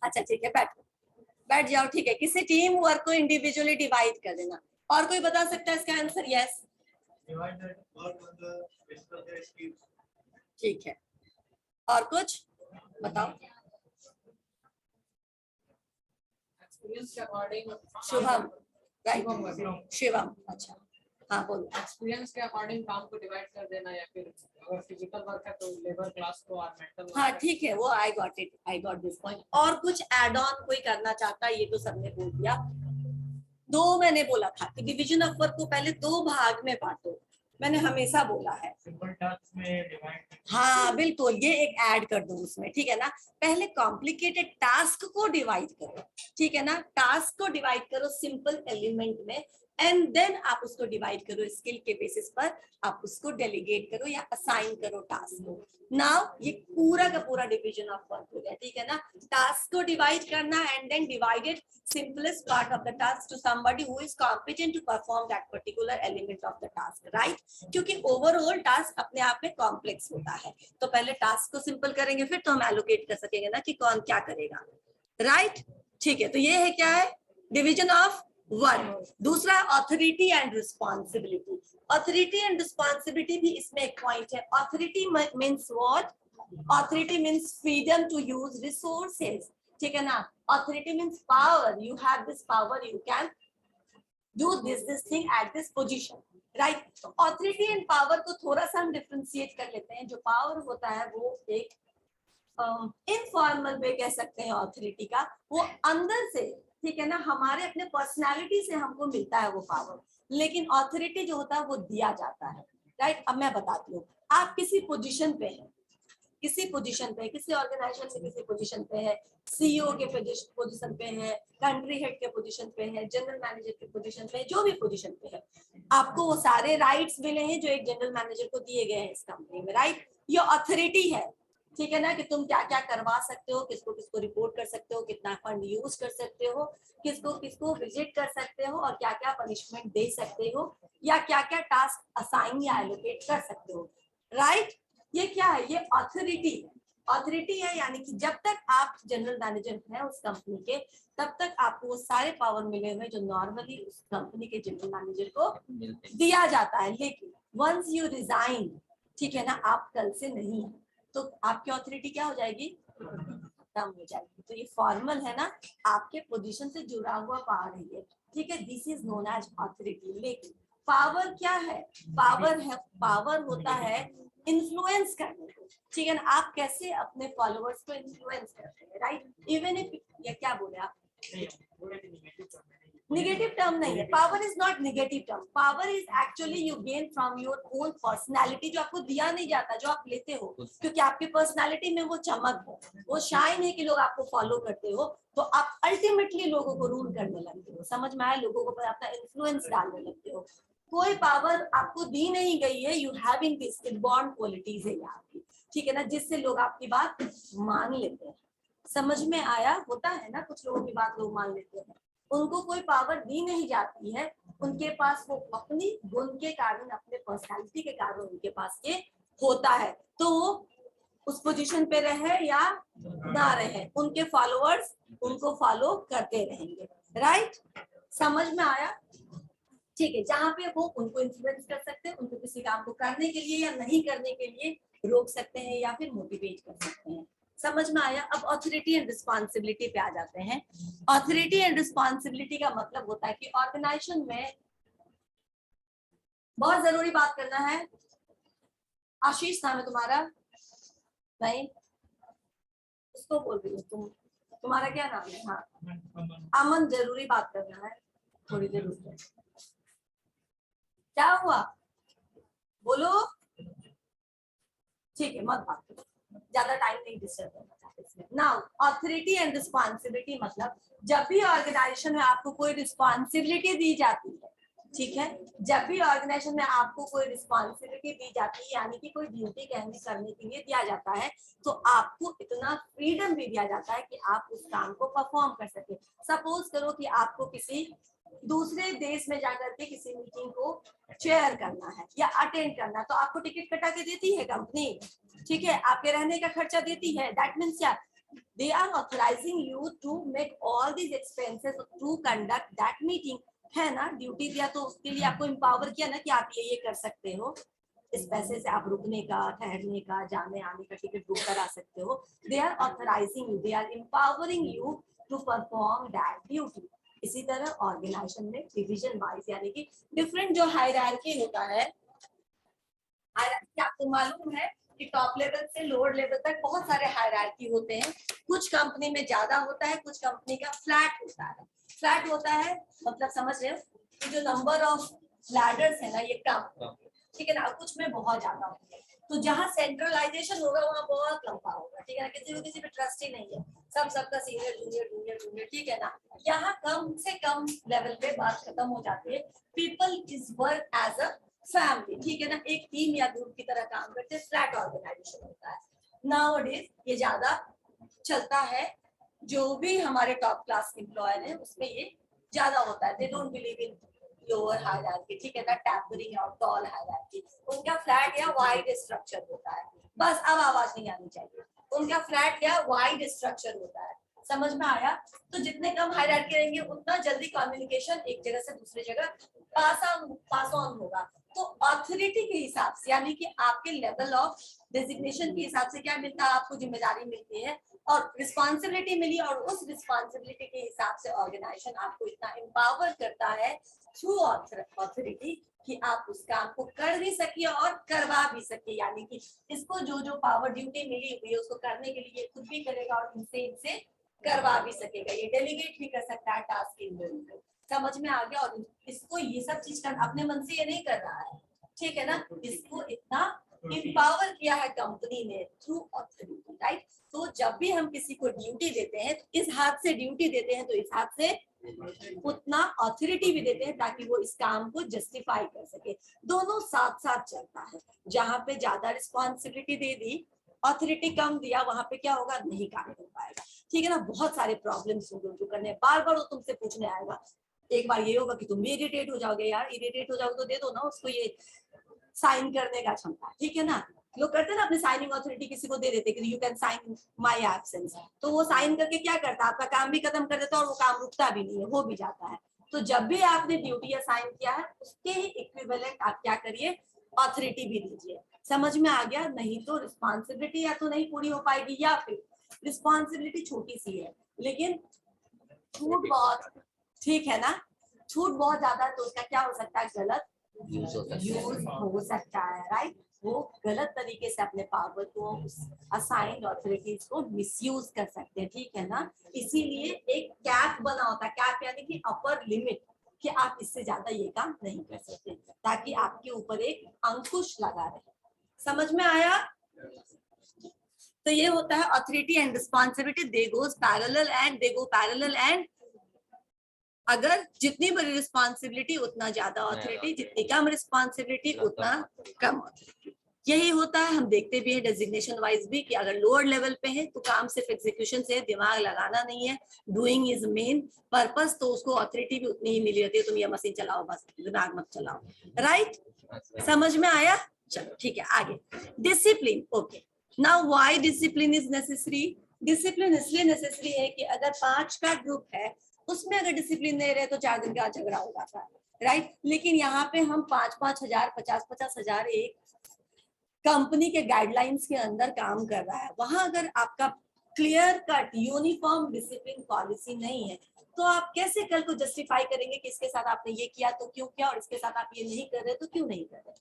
अच्छा ठीक है, बैठ जाओ। ठीक है, किसी टीम वर्क को इंडिविजुअली डिवाइड कर देना। और कोई बता सकता है इसका आंसर? यस, ठीक है। और कुछ बताओ। शुभम, राइट, शिवम। अच्छा हाँ बोलो। एक्सपीरियंस के अकॉर्डिंग काम को डिवाइड कर देना, या फिर अगर फिजिकल वर्क है तो लेबर क्लास को और मेंटल। हाँ ठीक है, वो I got it, I got this point. और कुछ एड ऑन कोई करना चाहता है? ये तो सबने बोल दिया। 2 मैंने बोला था कि डिवीजन ऑफ वर्क को पहले 2 भाग में बांटो, मैंने हमेशा बोला है। सिंपल टास्क में डिवाइड। हाँ बिल्कुल, ये एक ऐड कर दो उसमें, ठीक है ना? पहले कॉम्प्लिकेटेड टास्क को डिवाइड करो, ठीक है ना? टास्क को डिवाइड करो सिंपल एलिमेंट में, एंड देन आप उसको डिवाइड करो स्किल के बेसिस पर, आप उसको डेलीगेट करो या असाइन करो टास्क को। नाउ ये पूरा का पूरा डिवीजन ऑफ वर्क हो गया, ठीक है ना? टास्क को डिवाइड करना and then divided simplest part of the task to somebody who is competent to perform that particular element of the task, right? क्योंकि ओवरऑल टास्क अपने आप में कॉम्प्लेक्स होता है, तो पहले टास्क को सिंपल करेंगे फिर तो हम एलोकेट कर सकेंगे ना कि कौन क्या करेगा, राइट? ठीक है, तो ये है क्या है? Division of work. दूसरा authority and responsibility. Authority and responsibility भी इसमें एक पॉइंट है। Authority means what? Authority means freedom to use resources, ठीक है ना? Authority means power. You have this power. You can do this thing at this position, right? So authority and power को थोड़ा सा हम डिफरेंशिएट कर लेते हैं। जो पावर होता है वो एक इनफॉर्मल वे कह सकते हैं ऑथोरिटी का, वो अंदर से, ठीक है ना, हमारे अपने पर्सनालिटी से हमको मिलता है वो पावर। लेकिन ऑथोरिटी जो होता है वो दिया जाता है, राइट? अब मैं बताती हूँ, आप किसी पोजीशन पे हैं, किसी पोजीशन पे, किसी ऑर्गेनाइजेशन में किसी पोजीशन पे है, सीईओ के पोजीशन पे है, कंट्री हेड के पोजीशन पे है, जनरल मैनेजर के पोजीशन पे है, जो भी पोजीशन पे है, आपको वो सारे राइट्स मिले हैं जो एक जनरल मैनेजर को दिए गए हैं इस कंपनी में, राइट? ये ऑथोरिटी है, ठीक है ना, कि तुम क्या क्या करवा सकते हो, किसको किसको रिपोर्ट कर सकते हो, कितना फंड यूज कर सकते हो, किसको किसको विजिट कर सकते हो, और क्या क्या पनिशमेंट दे सकते हो, या क्या क्या टास्क असाइन या एलोकेट कर सकते हो, राइट? ये क्या है? ये ऑथोरिटी है, ऑथोरिटी है यानी कि जब तक आप जनरल मैनेजर हैं उस कंपनी के, तब तक आपको वो सारे पावर मिले हुए जो नॉर्मली उस कंपनी के जनरल मैनेजर को दिया जाता है। लेकिन वंस यू रिजाइन, ठीक है ना, आप कल से नहीं है, तो आपकी ऑथोरिटी क्या हो जाएगी, कम हो जाएगी। तो ये फॉर्मल है ना, आपके पोजीशन से जुड़ा हुआ पावर है ये, ठीक है, this is known as authority. लेकिन पावर क्या है, पावर होता है इन्फ्लुएंस करने को, ठीक है ना, आप कैसे अपने फॉलोअर्स को इन्फ्लुएंस करते हैं, राइट। इवन इफ, ये क्या बोले आप, निगेटिव टर्म नहीं है, power is not negative term, power is actually you gain from your own personality, जो आपको दिया नहीं जाता, जो आप लेते हो, क्योंकि आपकी पर्सनालिटी में वो चमक है, वो शाइन है कि लोग आपको फॉलो करते हो, तो आप अल्टीमेटली लोगों को रूल करने लगते हो, समझ में आया, लोगों को अपना इन्फ्लुएंस डालने लगते हो। कोई पावर आपको दी नहीं गई है, you having this inborn qualities है आपकी, ठीक है ना, जिससे लोग आपकी बात मान लेते हैं। समझ में आया, होता है ना कुछ लोगों की बात लोग मान लेते हैं, उनको कोई पावर दी नहीं जाती है, उनके पास वो अपनी गुण के कारण, अपने पर्सनालिटी के कारण उनके पास ये होता है, तो वो उस पोजीशन पे रहे या ना रहे, उनके फॉलोअर्स उनको फॉलो करते रहेंगे, राइट। समझ में आया, ठीक है, जहां पे वो उनको इन्फ्लुएंस कर सकते हैं, उनको किसी काम को करने के लिए या नहीं करने के लिए रोक सकते हैं या फिर मोटिवेट कर सकते हैं। समझ में आया। अब ऑथोरिटी एंड रिस्पॉन्सिबिलिटी पे आ जाते हैं। ऑथोरिटी एंड रिस्पॉन्सिबिलिटी का मतलब होता है कि ऑर्गेनाइजेशन में बहुत जरूरी बात करना है। आशीष नाम है तुम्हारा, नहीं उसको बोल रही हूँ, तुम्हारा क्या नाम है? हाँ अमन, जरूरी बात करना है, थोड़ी देर रुक जाओ। क्या हुआ बोलो, ठीक है मत बात करो, ज्यादा टाइम नहीं डिस्टर्ब करना चाहते। नाउ ऑथोरिटी एंड रिस्पॉन्सिबिलिटी मतलब जब भी ऑर्गेनाइजेशन में आपको कोई रिस्पॉन्सिबिलिटी दी जाती है, ठीक है, जब भी ऑर्गेनाइजेशन में आपको कोई रिस्पॉन्सिबिलिटी दी जाती है, यानी कि कोई ड्यूटी करने के लिए दिया जाता है, तो आपको इतना फ्रीडम भी दिया जाता है कि आप उस काम को परफॉर्म कर सके। सपोज करो कि आपको किसी दूसरे देश में जाकर के किसी मीटिंग को चेयर करना है या अटेंड करना, तो आपको टिकट कटा के देती है कंपनी, ठीक है, आपके रहने का खर्चा देती है, दैट मीन्स क्या, they are authorizing you to make all these expenses to conduct that meeting, है ना, ड्यूटी दिया तो उसके लिए आपको एम्पावर किया ना कि आप ये कर सकते हो, इस पैसे से आप रुकने का, ठहरने का, जाने आने का टिकट बुक करा सकते हो। they are authorizing you, they are empowering you to perform that duty। इसी तरह ऑर्गेनाइजेशन में डिवीजन वाइज यानी कि डिफरेंट जो हायरार्की होता है, आपको मालूम है कि टॉप लेवल से लोअर लेवल तक बहुत सारे हायरार्की होते हैं। कुछ कंपनी में ज्यादा होता है, कुछ कंपनी का फ्लैट होता है। फ्लैट होता है मतलब समझ रहे हो कि जो नंबर ऑफ लैडर्स है ना ये कम, ठीक है ना, कुछ में बहुत ज्यादा होता है। तो जहाँ सेंट्रलाइजेशन होगा वहाँ बहुत लंबा होगा, ठीक है ना, किसी पे ट्रस्ट ही नहीं है, सबका सीनियर जूनियर जूनियर जूनियर, ठीक है ना। यहाँ कम से कम लेवल पे बात खत्म हो जाती है, people is work as a family, ठीक है ना, एक टीम या ग्रुप की तरह काम करते हैं, फ्लैट ऑर्गेनाइजेशन होता है। नाउअडेज ये ज्यादा चलता है, जो भी हमारे टॉप क्लास एम्प्लॉयर है उसमें ये ज्यादा होता है। They don't believe in lower hierarchy, ठीक है ना, टैबरिंग और टॉल हायरार्की। उनका फ्लैट या वाइड स्ट्रक्चर होता है, बस अब आवाज नहीं आनी चाहिए, उनका फ्लैट या वाइड स्ट्रक्चर होता है। समझ में आया। तो जितने कम हायरार्की रहेंगे उतना जल्दी कम्युनिकेशन एक जगह से दूसरी जगह पास ऑन होगा। तो ऑथोरिटी के हिसाब से यानी कि आपके लेवल ऑफ डेजिग्नेशन के हिसाब से क्या मिलता है, आपको जिम्मेदारी मिलती है और रिस्पॉन्सिबिलिटी मिली, और उस रिस्पॉन्सिबिलिटी के हिसाब से ऑर्गेनाइजेशन आपको इतना एम्पावर करता है थ्रू ऑथोरिटी कि आप उस काम को कर भी सकिए और करवा भी सके, यानी कि इसको जो जो पावर ड्यूटी मिली हुई है उसको करने के लिए खुद भी करेगा और इनसे करवा भी सकेगा, ये डेलीगेट भी कर सकता है टास्क इन लोगों को। समझ में आ गया। और इसको ये सब चीज कर अपने मन से ये नहीं कर रहा है, ठीक है ना, इसको इतना एम्पावर किया है कंपनी ने थ्रू ऑथोरिटी, राइट। तो जब भी हम किसी को ड्यूटी देते हैं तो इस हाथ से ड्यूटी देते हैं, तो इस हाथ से उतना ऑथोरिटी भी देते हैं ताकि वो इस काम को जस्टिफाई कर सके। दोनों साथ साथ चलता है। जहां पे ज्यादा रिस्पॉन्सिबिलिटी दे दी, ऑथोरिटी कम दिया, वहां पे क्या होगा, नहीं काम कर पाएगा, ठीक है ना। बहुत सारे प्रॉब्लम्स होंगे उनको करने, बार बार वो तुमसे पूछने आएगा। एक बार ये होगा कि तुम भी इरिटेट हो जाओगे, यार इरिटेट हो जाओगे तो दे दो ना उसको ये साइन करने का क्षमता, ठीक है ना। लोग करते हैं ना अपनी साइनिंग अथॉरिटी किसी को दे देते कि you can sign my absence, तो वो साइन करके क्या करता है, आपका काम भी खत्म कर देता है और वो काम रुकता भी नहीं है, हो भी जाता है। तो जब भी आपने ड्यूटी असाइन किया है उसके ही इक्विवेलेंट आप क्या करिए, अथॉरिटी भी दीजिए। समझ में आ गया? नहीं तो रिस्पॉन्सिबिलिटी या तो नहीं पूरी हो पाएगी, या फिर रिस्पॉन्सिबिलिटी छोटी सी है लेकिन छूट बहुत, ठीक है ना, छूट बहुत ज्यादा है तो उसका क्या हो सकता है, गलत यूज हो सकता है, राइट। वो गलत तरीके से अपने पावर को, असाइंड अथॉरिटीज को मिसयूज कर सकते हैं, ठीक है ना। इसीलिए एक कैप बना होता है, कैप यानी कि अपर लिमिट, कि आप इससे ज्यादा ये काम नहीं कर सकते, ताकि आपके ऊपर एक अंकुश लगा रहे। समझ में आया? तो ये होता है authority and responsibility, they goes parallel and they go parallel and अगर जितनी बड़ी रिस्पॉन्सिबिलिटी उतना ज्यादा अथॉरिटी, जितनी कम रिस्पॉन्सिबिलिटी उतना कम अथॉरिटी। यही होता है, हम देखते भी हैं डेजिग्नेशन वाइज भी कि अगर लोअर लेवल पे है तो काम सिर्फ एग्जीक्यूशन से, दिमाग लगाना नहीं है, डूइंग इज मेन पर्पस, तो उसको अथॉरिटी भी उतनी ही मिली रहती है, तुम ये मशीन चलाओ बस, दिमाग मत चलाओ, राइट। समझ में आया? चलो ठीक है, आगे discipline. Okay, now why discipline is necessary? Discipline इसलिए नेसेसरी है कि अगर 5 का ग्रुप है उसमें अगर डिसिप्लिन नहीं रहे तो 4 दिन का झगड़ा हो जाता है, राइट। लेकिन यहाँ पे हम 5-5 हजार, 50-50 हजार एक कंपनी के गाइडलाइंस के अंदर काम कर रहा है, वहां अगर आपका clear cut uniform discipline policy नहीं है तो आप कैसे कल को जस्टिफाई करेंगे कि इसके साथ आपने ये किया तो क्यों किया और इसके साथ आप ये नहीं कर रहे तो क्यों नहीं कर रहे।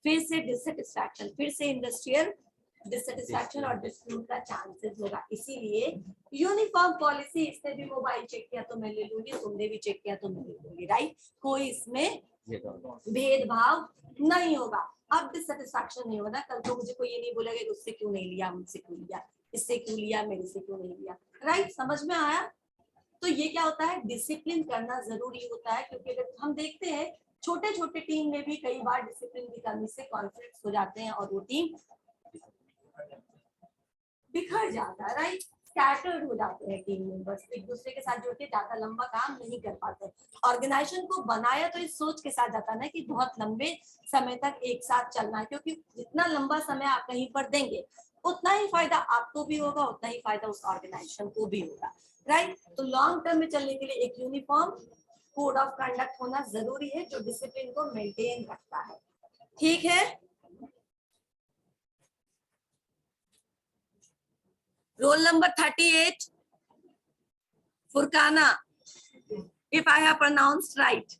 फिर से डिससेटिस्फैक्शन, फिर से इंडस्ट्रियल डिससेटिस्फैक्शन और डिस्प्यूट का चांसेस होगा। इसीलिए यूनिफॉर्म पॉलिसी, इसने भी मोबाइल चेक किया तो मैं ले लूंगी, तुमने भी चेक किया तो मैं ले लूंगी, राइट। कोई इसमें भेदभाव नहीं होगा। अब डिससेटिस्फैक्शन नहीं होगा, कल को मुझे कोई ये नहीं बोलेगा कि उससे क्यों नहीं लिया, मुझसे क्यों लिया, इससे क्यों लिया, मेरे से क्यों नहीं लिया, राइट। समझ में आया? तो ये क्या होता है, डिसिप्लिन करना जरूरी होता है, क्योंकि अगर हम देखते हैं छोटे छोटे टीम में भी कई बार डिसिप्लिन की कमी से कॉन्फ्लिक्ट हो जाते हैं और वो टीम बिखर जाता है, राइट। स्कैटर्ड हो जाते हैं टीम मेंबर्स, एक दूसरे के साथ जुड़ के ज्यादा लंबा काम नहीं कर पाते। ऑर्गेनाइजेशन को बनाया तो इस सोच के साथ जाता है कि बहुत लंबे समय तक एक साथ चलना है, क्योंकि जितना लंबा समय आप कहीं पर देंगे उतना ही फायदा आपको भी होगा, उतना ही फायदा उस ऑर्गेनाइजेशन को भी होगा, राइट। तो लॉन्ग टर्म में चलने के लिए एक यूनिफॉर्म कोड ऑफ कंडक्ट होना जरूरी है जो डिसिप्लिन को मेंटेन रखता है, ठीक है। Roll number 38, Furkana, if I have pronounced right.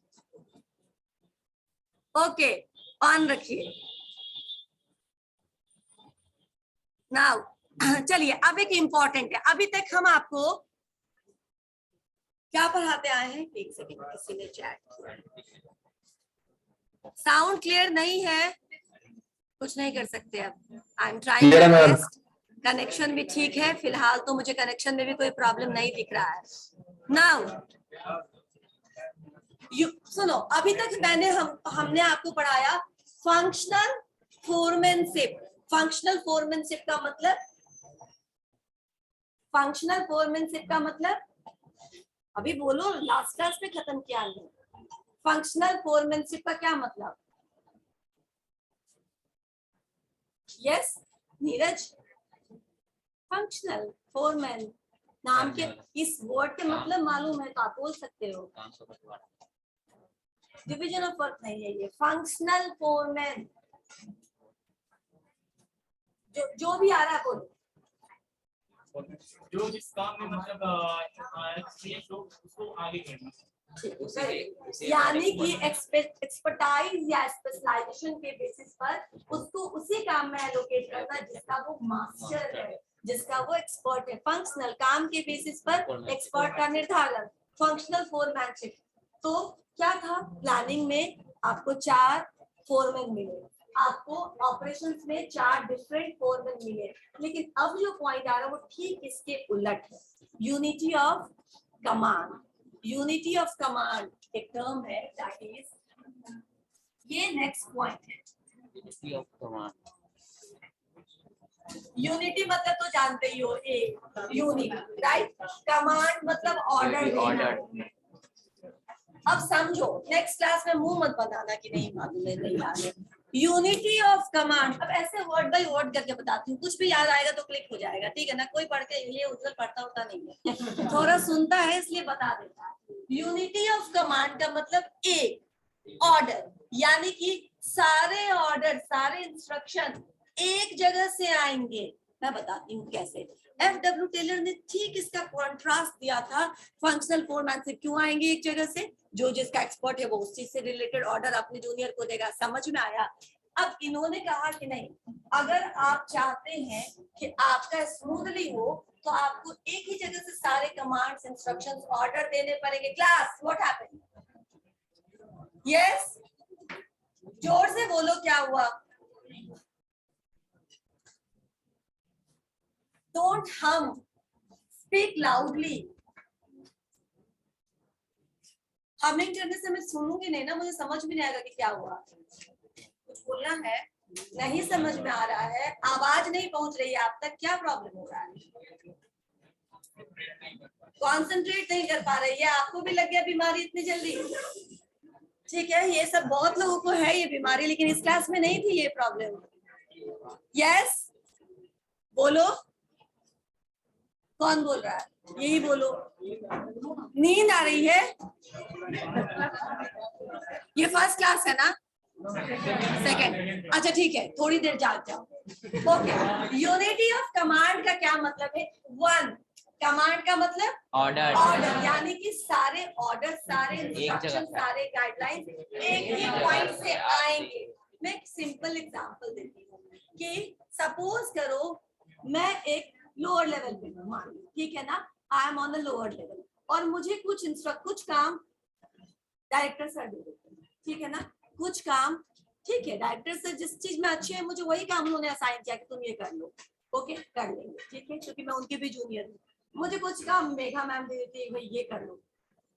Okay, on रखिए। Now, चलिए अब एक इम्पोर्टेंट है, अभी तक हम आपको क्या पढ़ाते आए हैं, एक सेकेंड, किसी ने चैट, साउंड क्लियर नहीं है, कुछ नहीं कर सकते अब। I am trying my best, connection भी ठीक है फिलहाल, तो मुझे कनेक्शन में भी कोई प्रॉब्लम नहीं दिख रहा है। नाउ सुनो, अभी तक हमने आपको पढ़ाया फंक्शनल फोरमैनशिप। फंक्शनल फोरमैनशिप का मतलब, फंक्शनल फोरमैनशिप का मतलब, अभी बोलो, लास्ट क्लास में खत्म किया नहीं। फंक्शनल फोरमैनशिप का क्या मतलब? यस नीरज, फंक्शनल फोरमैन नाम के इस वर्ड के मतलब मालूम है तो आप बोल सकते हो। डिवीजन ऑफ वर्क नहीं है ये, फंक्शनल फोरमैन, जो भी आ रहा है बोलो, जो जिस काम में मतलब उसको आगे करना, यानी कि एक्सपर्टाइज या स्पेशलाइजेशन के बेसिस पर उसको उसी काम में एलोकेट करना जिसका वो मास्टर है, जिसका वो एक्सपर्ट है। फंक्शनल काम के बेसिस पर एक्सपर्ट का निर्धारण, फंक्शनल फोरमैनशिप। तो क्या था, प्लानिंग में आपको 4 फोरमैन मिले, आपको ऑपरेशंस में 4 डिफरेंट फोरमैन मिले, लेकिन अब जो पॉइंट आ रहा है वो ठीक इसके उलट है, unity of command. Unity of command एक टर्म है, दैट इज, ये नेक्स्ट पॉइंट है, यूनिटी ऑफ कमांड। यूनिटी मतलब तो जानते ही हो, एक यूनिट, राइट। कमांड मतलब ऑर्डर देना। अब समझो, नेक्स्ट क्लास में मुंह मत बनाना कि नहीं मालूम है, नहीं याद है, यूनिटी ऑफ कमांड। अब ऐसे वर्ड बाय वर्ड करके बताती हूँ, कुछ भी याद आएगा तो क्लिक हो जाएगा, ठीक है ना। कोई पढ़ के ये उधर पढ़ता होता नहीं है, थोड़ा सुनता है इसलिए बता देता है। यूनिटी ऑफ कमांड का मतलब एक ऑर्डर, यानी कि सारे ऑर्डर, सारे इंस्ट्रक्शन एक जगह से आएंगे। मैं बताती हूँ कैसे। FW टेलर ने ठीक इसका कॉन्ट्रास्ट दिया था फंक्शनल फोरमैन से। क्यों आएंगे एक जगह से? जो जिसका एक्सपर्ट है वो उस चीज से रिलेटेड ऑर्डर अपने जूनियर को देगा। समझ में आया? अब इन्होंने कहा कि नहीं, अगर आप चाहते हैं कि आपका स्मूथली हो तो आपको एक ही जगह से सारे कमांड्स, इंस्ट्रक्शंस, ऑर्डर देने पड़ेंगे। Class, what happened? यस, जोर से बोलो, क्या हुआ? Don't hum, speak loudly. Humming करने से मैं सुनूंगी नहीं ना, मुझे समझ भी नहीं आएगा कि क्या हुआ। कुछ बोलना है, नहीं समझ में आ रहा है, आवाज नहीं पहुंच रही है आप तक, क्या प्रॉब्लम हो रहा है? कॉन्सेंट्रेट नहीं कर पा रही है, आपको भी लग गया बीमारी इतनी जल्दी? ठीक है, ये सब बहुत लोगों को है ये बीमारी, लेकिन इस क्लास में नहीं थी ये प्रॉब्लम। यस, बोलो, कौन बोल रहा है? यही बोलो। नींद आ रही है? ये फर्स्ट क्लास है ना? सेकंड? अच्छा ठीक है, थोड़ी देर जाग जाओ। ओके, यूनिटी ऑफ कमांड का क्या मतलब है? वन, कमांड का मतलब ऑर्डर, ऑर्डर, यानी कि सारे ऑर्डर, सारे इंस्ट्रक्शन, सारे गाइडलाइंस एक ही पॉइंट से आएंगे। मैं एक सिंपल एग्जांपल देती हूँ कि सपोज करो मैं एक लोअर लेवल पे हूँ, मान लो, ठीक है ना, I am on the lower level, और मुझे कुछ काम डायरेक्टर सर दे देते हैं, ठीक है ना। कुछ काम, ठीक है, डायरेक्टर सर जिस चीज में अच्छे हैं मुझे वही काम उन्होंने असाइन किया कि तुम ये कर लो। ओके, कर लेंगे, ठीक है, क्योंकि मैं उनके भी जूनियर हूँ। मुझे कुछ काम मेघा मैम दे देती है, भाई ये कर लो,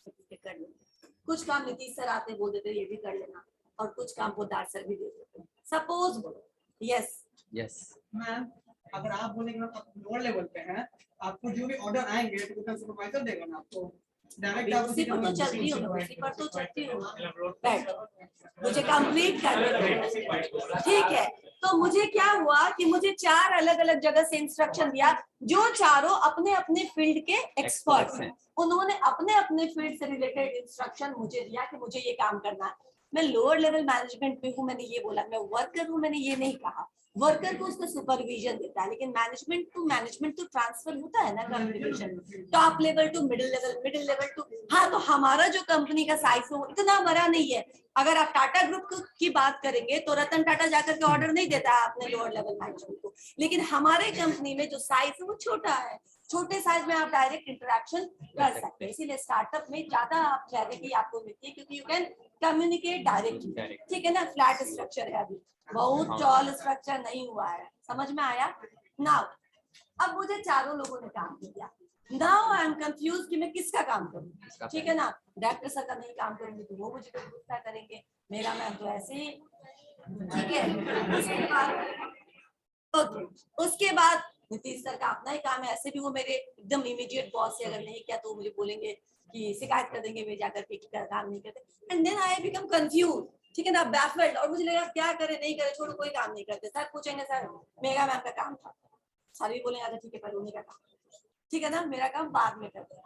ठीक है, कर लेंगे। कुछ काम नीतीश सर आते बोल देते ये भी कर लेना, और कुछ काम पोदार सर भी दे देते। सपोज बोलो। यस यस मैम, अगर आप बोले कि आप लोअर लेवल पे हैं, आपको जो भी ऑर्डर आएंगे तो उसका सुपरवाइजर देगा ना आपको डायरेक्ट। आप उसी पर तो चलती हूँ, उसी पर तो चलती हूँ। बैठ, मुझे कंप्लीट कर, ठीक है। तो मुझे क्या हुआ कि मुझे 4 अलग अलग जगह से इंस्ट्रक्शन दिया, जो चारों अपने अपने फील्ड के एक्सपर्ट्स हैं। उन्होंने अपने अपने फील्ड से रिलेटेड इंस्ट्रक्शन मुझे दिया कि मुझे ये काम करना है। मैं लोअर लेवल मैनेजमेंट पे हूँ, मैंने ये बोला। मैं वर्कर हूँ, मैंने ये नहीं कहा। वर्कर को उसका सुपरविजन देता है, लेकिन मैनेजमेंट तो ट्रांसफर होता है ना, communication top level to middle level, middle level to. हाँ, तो हमारा जो कंपनी का साइज है वो इतना बड़ा नहीं है। अगर आप टाटा ग्रुप की बात करेंगे तो रतन टाटा जाकर के ऑर्डर नहीं देता है अपने लोअर लेवल मैनेजमेंट को, लेकिन हमारे कंपनी में जो साइज है वो छोटा है। छोटे साइज में आप डायरेक्ट इंटरेक्शन कर सकते हैं, इसीलिए स्टार्टअप में ज्यादा आप क्लैरिटी आपको मिलती है, क्योंकि यू कैन कम्युनिकेट डायरेक्टली, ठीक है ना। फ्लैट स्ट्रक्चर है, अभी बहुत टॉल स्ट्रक्चर नहीं हुआ है। समझ में आया? नाउ, अब मुझे चारों लोगों ने काम दिया। नाउ आई एम कंफ्यूज कि मैं किसका काम करूं, ठीक है ना। डॉक्टर सर का नहीं काम करूंगी तो वो मुझे गुस्सा करेंगे, मेरा मैम तो ऐसे ही, ठीक है। उसके बाद नीतीश सर का अपना ही काम है, ऐसे भी वो मेरे एकदम इमीडिएट बॉस है। अगर नहीं किया तो मुझे बोलेंगे कि शिकायत कर देंगे, वे जाकर के काम नहीं करते। And then I become confuse, ठीक है ना, बैफल्ड। और मुझे लगा क्या करे, नहीं करे, छोड़ो, कोई काम नहीं करते। सर पूछेंगे, सर मेगा मैम का काम था, सारी बोले अच्छा ठीक है, पर उन्हीं का काम, ठीक है ना, मेरा काम बाद में करते हैं।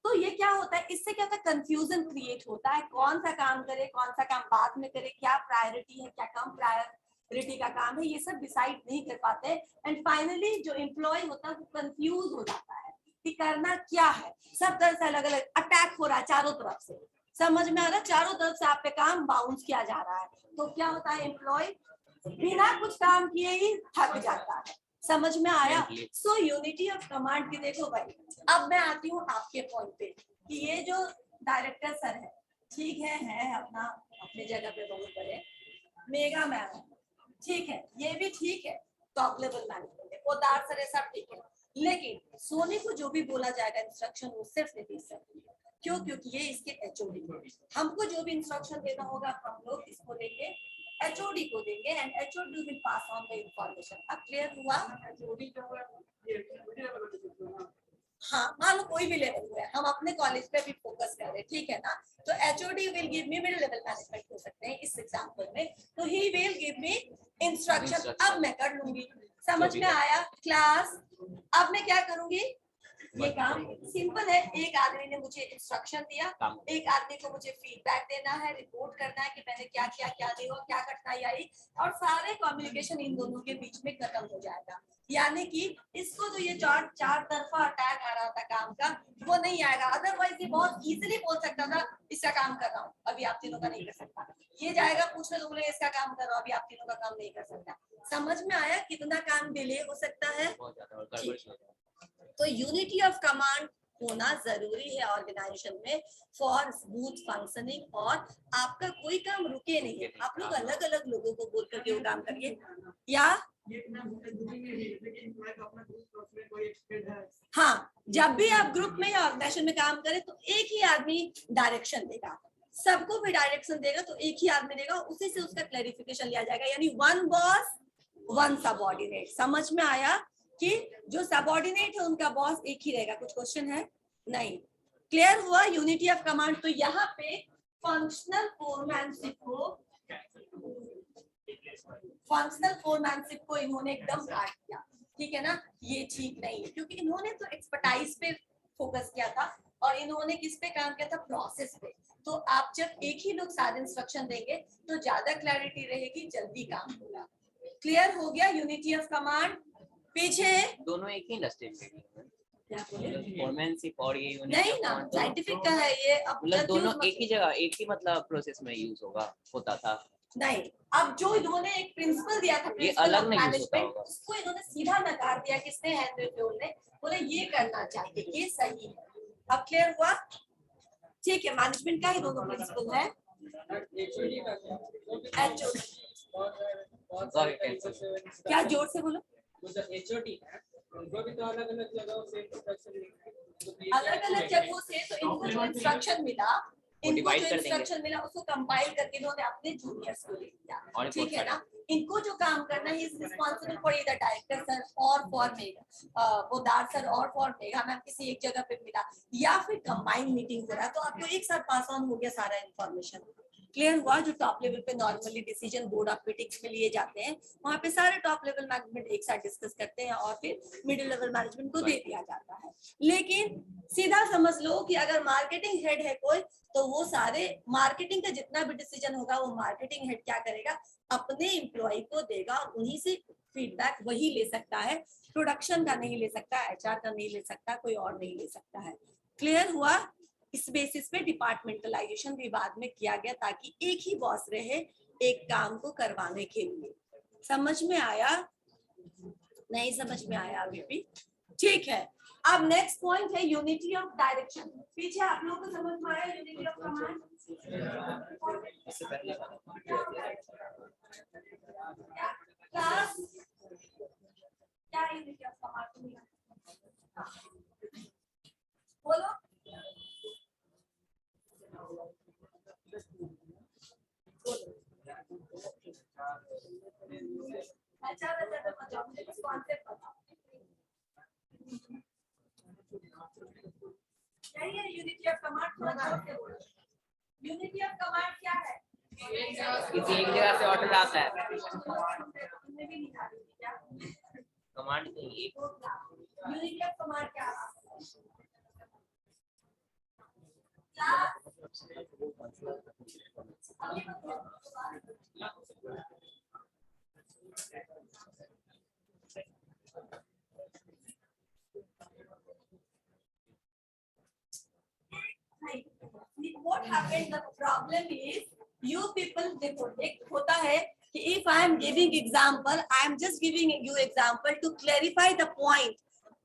तो ये क्या होता है, इससे क्या होता है, कंफ्यूजन क्रिएट होता है, कौन सा काम करे, कौन सा काम बाद में करे, क्या प्रायोरिटी है, क्या कम प्रायोरिटी का काम है, ये सब डिसाइड नहीं कर पाते। एंड फाइनली जो एम्प्लॉय होता है वो कंफ्यूज हो जाता है कि करना क्या है। सब तरह से अलग अलग अटैक हो रहा है चारों तरफ से, समझ में आ रहा है, चारों तरफ से आप पे काम बाउंस किया जा रहा है। तो क्या होता है, एम्प्लॉय बिना कुछ काम किए ही थक जाता है। समझ में आया? सो यूनिटी ऑफ कमांड की देखो भाई। अब मैं आती हूँ आपके पॉइंट पे कि ये जो डायरेक्टर सर है, ठीक है अपना अपनी जगह पे बहुत बड़े, मेगा मैम, ठीक है, ये भी ठीक है, टॉप लेवल मैनेजमेंट है, पोदार सर है, सब ठीक है। लेकिन सोनी को जो भी बोला जाएगा इंस्ट्रक्शन, वो सिर्फ नीतीश सर। क्यों? क्योंकि ये इसके एचओडी, हमको जो भी इंस्ट्रक्शन देना होगा हम लोग इसको लेके एचओडी को देंगे, and HOD will pass on the information. अब क्लियर हुआ? हाँ, मान लो कोई भी लेवल हुआ है, हम अपने कॉलेज पे भी फोकस कर रहे हैं, ठीक है ना। तो HOD will give me middle level management हो सकते हैं इस एग्जांपल में, तो he will give me instruction. अब मैं कर लूंगी, समझ में आया क्लास। अब मैं क्या करूंगी, ये काम सिंपल है। एक आदमी ने मुझे इंस्ट्रक्शन दिया, एक आदमी को मुझे फीडबैक देना है, रिपोर्ट करना है कि मैंने क्या किया, क्या नहीं हुआ, क्या कठिनाई आई, और सारे कम्युनिकेशन इन दोनों के बीच में खत्म हो जाएगा। यानी कि इसको तो ये चार तरफा अटैक आ रहा था काम का, वो नहीं आएगा। अदरवाइज ये बहुत इजीली बोल सकता था इसका काम कर रहा हूँ, अभी आप तीनों का नहीं कर सकता। ये जाएगा पूछने तो बोले इसका काम कर रहा हूँ, अभी आप तीनों का काम नहीं कर सकता। समझ में आया कितना काम डिले हो सकता है। तो यूनिटी ऑफ कमांड होना जरूरी है ऑर्गेनाइजेशन में फॉर स्मूथ फंक्शनिंग, और आपका कोई काम रुके नहीं है। आप लोग अलग अलग लोगों को बोल करके वो काम करिए, या हाँ, जब भी आप ग्रुप में या ऑर्गेनाइजेशन में काम करें तो एक ही आदमी डायरेक्शन देगा, सबको भी डायरेक्शन देगा, तो एक ही आदमी देगा, उसी से उसका क्लैरिफिकेशन लिया जाएगा। यानी वन बॉस वन सबऑर्डिनेट। समझ में आया कि जो सबऑर्डिनेट है उनका बॉस एक ही रहेगा। कुछ क्वेश्चन है? नहीं, क्लियर हुआ यूनिटी ऑफ कमांड। तो यहाँ पे फंक्शनल फोरमैनशिप को इन्होंने एकदम काट दिया, ठीक है ना। ये ठीक नहीं है, क्योंकि इन्होंने तो एक्सपर्टाइज पे फोकस किया था और इन्होंने किस पे काम किया था, प्रोसेस पे। तो आप जब एक ही लोग सारे इंस्ट्रक्शन देंगे तो ज्यादा क्लैरिटी रहेगी, जल्दी काम होगा। क्लियर हो गया यूनिटी ऑफ कमांड। पीछे दोनों एक ही इंडस्ट्री में फोरमैनशिप और ये नहीं ना, साइंटिफिक का है ये। अब मतलब दोनों एक ही जगह एक ही मतलब प्रोसेस में यूज होता था। नहीं, अब जो इन्होंने एक प्रिंसिपल दिया था, ये अलग नहीं होता होगा, उसको इन्होंने सीधा नकार दिया। किसने? हेनरी फ्योल ने। बोले ये करना चाहिए, ये सही है। अब क्लियर हुआ? ठीक है, मैनेजमेंट का ही दोनों प्रिंसिपल है। क्या जोर से बोलो। अलग अलग जगहों से तो इनको जो इंस्ट्रक्शन मिला, उसको कंपाइल करके इन्होंने अपने जूनियर्स को दे दिया, ठीक है ना। इनको जो काम करना है, is responsible for the director sir और फॉर मेगा, वो दार सर और फॉर मेगा मैम किसी एक जगह पे मिला, या फिर कंबाइंड मीटिंग हो रहा है, तो आपको एक साथ पास ऑन हो गया सारा इन्फॉर्मेशन। क्लियर हुआ? जो टॉप लेवल पे normally decision board of meetings में लिए जाते हैं, वहाँ पे सारे टॉप लेवल मैनेजमेंट एक साथ डिस्कस करते हैं और फिर मिडिल लेवल मैनेजमेंट को दे दिया जाता है। लेकिन सीधा समझ लो कि अगर मार्केटिंग हेड है कोई, तो वो सारे मार्केटिंग का जितना भी डिसीजन होगा वो मार्केटिंग हेड क्या करेगा, अपने एम्प्लॉय को देगा और उन्हीं से फीडबैक वही ले सकता है। प्रोडक्शन का नहीं ले सकता, HR का नहीं ले सकता, कोई और नहीं ले सकता है। क्लियर हुआ? इस बेसिस पे डिपार्टमेंटलाइजेशन भी बाद में किया गया, ताकि एक ही बॉस रहे एक काम को करवाने के लिए। समझ में आया? नहीं समझ में आया अभी भी? ठीक है। अब नेक्स्ट पॉइंट है यूनिटी ऑफ डायरेक्शन। पीछे आप लोगों को समझ में आया यूनिटी ऑफ कमांड? क्या यूनिटी ऑफ कमांड बोलो। अच्छा कॉन्सेप्ट बताओ। Unity of command, unity of command क्या है? किसी एक जगह से ऑर्डर आता है, कमांड नहीं एक। यूनिटी ऑफ कमांड क्या है? What happened? The problem is you people देखो, एक होता है कि if I am giving example, I am just giving you example to clarify the point.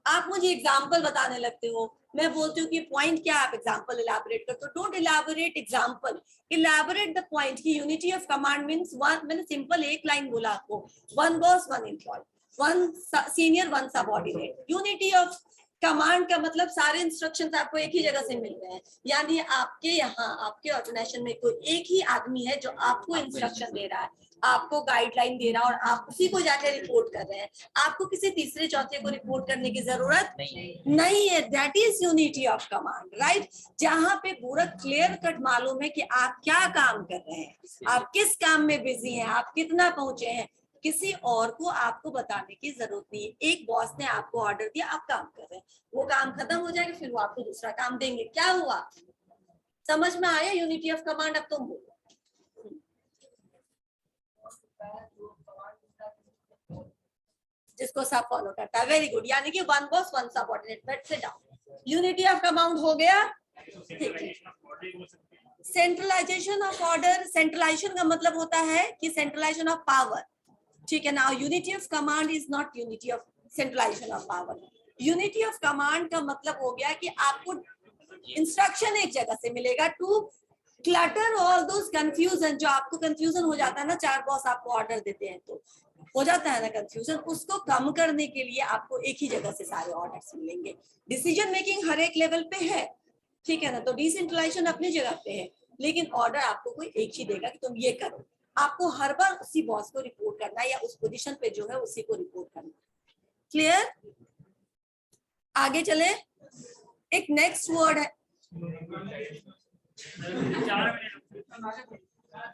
आप मुझे एग्जाम्पल बताने लगते हो, मैं बोलती हूँ कि पॉइंट क्या, आप एग्जाम्पल इलाबोरेट कर। तो don't elaborate example, elaborate the point की unity of command means one. मैंने सिंपल एक लाइन बोला आपको, one boss one employ, one senior one subordinate. Unity of command का मतलब सारे इंस्ट्रक्शंस आपको एक ही जगह से मिल रहे हैं, यानी आपके यहाँ आपके ऑर्गेनाइजेशन में कोई एक ही आदमी है जो आपको इंस्ट्रक्शन दे रहा है। आपको गाइडलाइन दे रहा है और आप उसी को जाके रिपोर्ट कर रहे हैं, आपको किसी तीसरे चौथे को रिपोर्ट करने की जरूरत नहीं है। That is unity of command, right? जहां पे पूरा क्लियर कट मालूम है कि आप क्या काम कर रहे हैं, आप किस काम में बिजी हैं, आप कितना पहुंचे हैं, किसी और को आपको बताने की जरूरत नहीं है। एक बॉस ने आपको ऑर्डर दिया, आप काम कर रहे हैं, वो काम खत्म हो जाएगा, फिर वो आपको दूसरा काम देंगे। क्या हुआ? समझ में आया यूनिटी ऑफ कमांड? अब तुम बोलो। जिसको सब फॉलो करता है, वेरी गुड। यानी कि one boss one subordinate, let's sit down. Unity of command हो गया, ठीक है। सेंट्रलाइजेशन ऑफ ऑर्डर, सेंट्रलाइजेशन का मतलब होता है कि सेंट्रलाइजेशन ऑफ पावर, ठीक है ना। Unity of command is not unity of centralisation of power. Unity of command का मतलब हो गया कि आपको इंस्ट्रक्शन एक जगह से मिलेगा to clutter all those confusion. जो आपको कंफ्यूजन हो जाता है ना, चार बॉस आपको ऑर्डर देते हैं तो हो जाता है ना कंफ्यूजन, उसको कम करने के लिए आपको एक ही जगह से सारे ऑर्डर्स मिलेंगे। डिसीजन मेकिंग हर एक लेवल पे है, ठीक है ना। तो डिसेंट्रलाइजेशन अपनी जगह पे है, लेकिन ऑर्डर आपको कोई एक ही देगा कि तुम ये करो। आपको हर बार उसी बॉस को रिपोर्ट करना है या उस पोजीशन पे जो है उसी को रिपोर्ट करना। क्लियर? आगे चले। एक नेक्स्ट वर्ड है,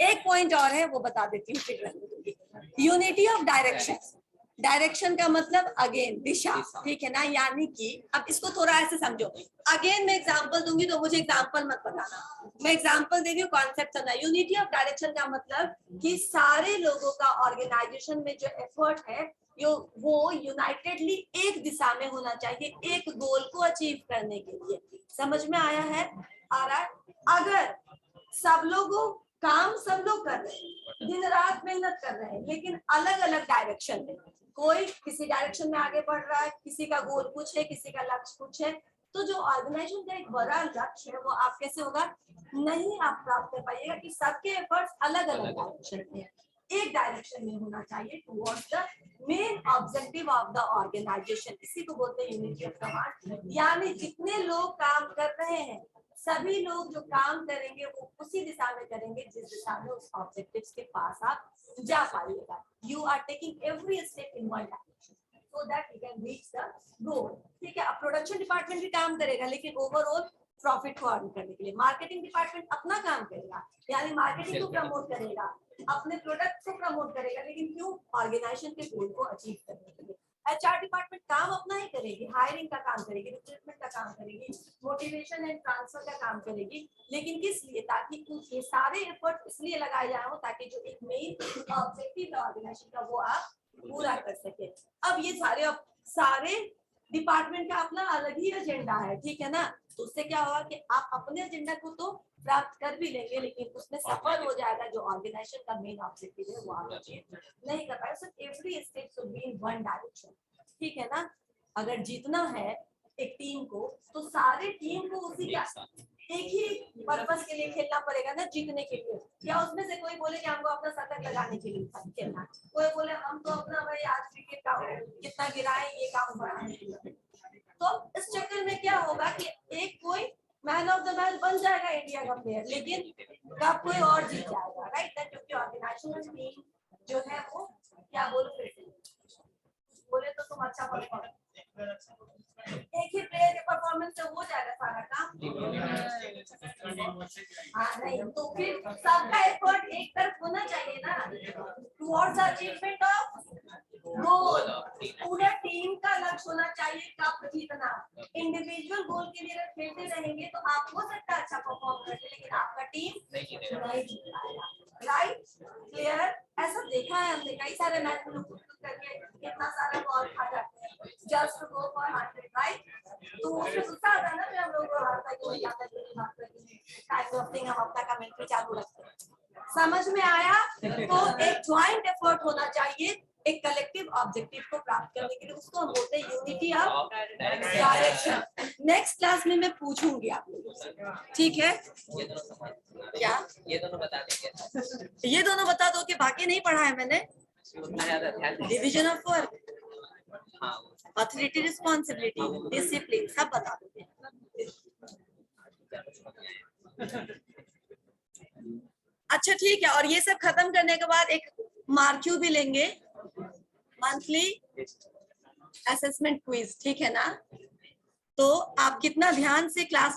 एक पॉइंट और है वो बता देती हूँ फिर रहने दूंगी। Unity of direction. डायरेक्शन का मतलब अगेन दिशा, ठीक है ना। यानी कि अब इसको थोड़ा ऐसे समझो। अगेन मैं एग्जांपल दूंगी तो मुझे एग्जांपल मत बताना, मैं एग्जांपल दे रही हूँ, कॉन्सेप्ट समझना। यूनिटी ऑफ डायरेक्शन का मतलब कि सारे लोगों का ऑर्गेनाइजेशन में जो एफर्ट है वो यूनाइटेडली एक दिशा में होना चाहिए, एक गोल को अचीव करने के लिए। समझ में आया है? आ रहा है? अगर सब लोगों काम सब लोग कर रहे हैं, दिन रात मेहनत कर रहे हैं, लेकिन अलग अलग डायरेक्शन में, कोई किसी डायरेक्शन में आगे बढ़ रहा है, किसी का गोल कुछ है, किसी का लक्ष्य कुछ है, तो जो ऑर्गेनाइजेशन का एक बड़ा लक्ष्य है वो आप कैसे होगा, नहीं आप प्राप्त कर पाइएगा कि सबके एफर्ट्स अलग अलग डायरेक्शन में, एक डायरेक्शन में होना चाहिए towards the main objective of the organisation. इसी को बोलते हैं यूनिटी ऑफ कमांड। यानी जितने लोग काम कर रहे हैं, सभी लोग जो काम करेंगे वो उसी दिशा में करेंगे जिस दिशा में उस ऑब्जेक्टिव्स के पास आप जा पाइएगा। You are taking every step in one direction so that you can reach the goal, ठीक है। अब प्रोडक्शन डिपार्टमेंट भी काम करेगा, लेकिन ओवरऑल प्रॉफिट को अर्न करने के लिए। मार्केटिंग डिपार्टमेंट अपना काम करेगा, यानी मार्केटिंग को प्रमोट करेगा, अपने प्रोडक्ट को प्रमोट करेगा, लेकिन क्यों? ऑर्गेनाइजेशन के गोल को अचीव करने के लिए। एचआर डिपार्टमेंट काम अपना ही करेगी, हायरिंग का काम करेगी, रिक्रूटमेंट का काम करेगी, मोटिवेशन एंड ट्रांसफर का काम करेगी, लेकिन किस लिए? ताकि ये सारे एफर्ट इसलिए लगाए जाए हो ताकि जो एक मेन ऑब्जेक्टिव है ऑर्गेनाइजेशन का वो आप पूरा कर सके। अब ये सारे डिपार्टमेंट का अपना अलग ही एजेंडा है, ठीक है ना। तो उससे क्या होगा कि आप अपने एजेंडा को तो प्राप्त कर भी लेंगे, लेकिन उसमें सफल हो जाएगा जो ऑर्गेनाइजेशन का मेन ऑब्जेक्टिव है वो आप अचीव नहीं कर पाए। So every step should be in one direction, ठीक है ना। अगर जीतना है एक टीम को तो सारे टीम को उसी का एक ही पर्पस के लिए खेलना पड़ेगा ना, जीतने के लिए। या उसमें से कोई बोले कि हमको अपना शतक लगाने के लिए खेलना, कोई बोले हम तो अपना भाई आज विकेट का कितना गिराए ये काम बढ़ाने के लिए। तो इस चक्कर में क्या होगा कि एक कोई मैन ऑफ द मैच बन जाएगा इंडिया का प्लेयर, लेकिन कब कोई और जीत जाएगा, राइट। क्योंकि ऑर्गेनाइजेशन टीम जो है वो क्या बोले तो तुम अच्छा परफॉर्म, एक ही प्लेयर के परफॉर्मेंस से हो जाएगा सारा काम। हाँ नहीं, तो फिर सबका एफर्ट एक तरफ होना चाहिए ना, टुवर्ड्स अचीवमेंट ऑफ गोल। पूरा टीम का लक्ष्य होना चाहिए कप जीतना। इंडिविजुअल गोल के लिए अगर खेलते रहेंगे तो आप हो सकता है अच्छा परफॉर्म करते, लेकिन आपका टीम नहीं जीत पाएगा, राइट। क्लियर? ऐसा देखा है हमने कई सारे मैच में लोग करके कितना सारा बॉल खा जाते हैं जस्ट गो फॉर 100, राइट। तो उसमें गुस्सा आता है ना, फिर हम लोग को हारता है कि क्या करते हैं बात करते हैं काइंड ऑफ थिंग, हम अपना कमेंट्री चालू रखते हैं। समझ में आया? तो एक ज्वाइंट एफर्ट होना चाहिए एक कलेक्टिव ऑब्जेक्टिव को प्राप्त करने के लिए, उसको हम बोलते हैं unity of direction. Next class में मैं पूछूंगी आप लोगों से, ठीक है? क्या ये दोनों बता देंगे? ये दोनों बता दो कि बाकी नहीं पढ़ा है मैंने। Division of work, authority, responsibility, discipline सब बता दोगे। अच्छा ठीक है। और ये सब खत्म करने के बाद एक मार्क्यू भी लेंगे, मंथली असेसमेंट क्विज, ठीक है ना। तो आप कितना ध्यान से क्लास